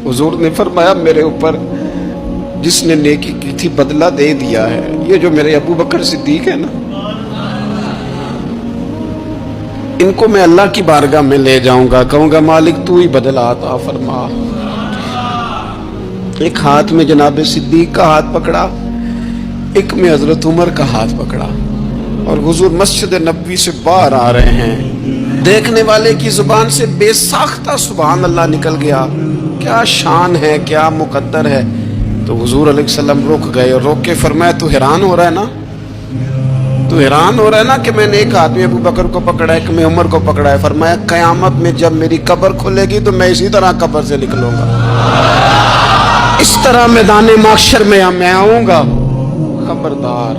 हुजूर ने फरमाया मेरे ऊपर जिसने नेकी की थी बदला दे दिया है। ये जो मेरे अबू बकर सिद्दीक है ना, इनको मैं अल्लाह की बारगाह में ले जाऊंगा, कहूंगा मालिक तू ही बदला अता फरमा। एक हाथ में जनाब सिद्दीक का हाथ पकड़ा, एक में हजरत उमर का हाथ पकड़ा, और हुजूर मस्जिद नबवी से बाहर आ रहे हैं। देखने वाले की जुबान से बेसाख्ता सुभान अल्लाह निकल गया। क्या शान है, क्या मुकद्दर है। तो हुजूर अलैहिस्सलाम रुक गए और रोक के फरमाया तू हैरान हो रहा है ना, तू हैरान हो रहा है ना कि मैंने एक हाथ में अबू बकर को पकड़ा है, एक में उमर को पकड़ा है। फरमाया कयामत में जब मेरी कब्र खुलेगी तो मैं इसी तरह कब्र से निकलूंगा, इस तरह मैदान माशर में मैं आऊंगा। खबरदार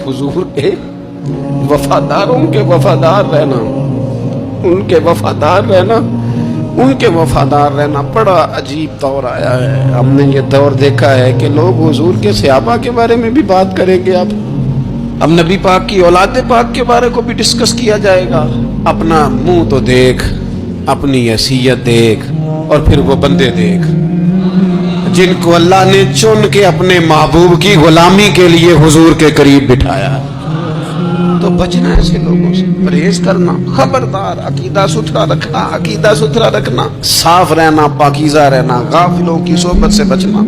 हुजूर के वफादारों के वफादार रहना, उनके वफादार रहना, उनके वफादार रहना। बड़ा अजीब दौर आया है। हमने ये दौर देखा है कि लोग हुजूर के सहाबा के बारे में भी बात करेंगे। अब नबी पाक की औलाद पाक के बारे को भी डिस्कस किया जाएगा। अपना मुंह तो देख, अपनी हैसियत देख, और फिर वो बंदे देख जिनको अल्लाह ने चुन के अपने महबूब की गुलामी के लिए हुजूर के करीब बिठाया। तो बचना ऐसे लोगों से, परहेज करना, खबरदार, अकीदा सुथरा रखना, अकीदा सुथरा रखना, साफ रहना, पाकीज़ा रहना, गाफिलों की सोहबत से बचना।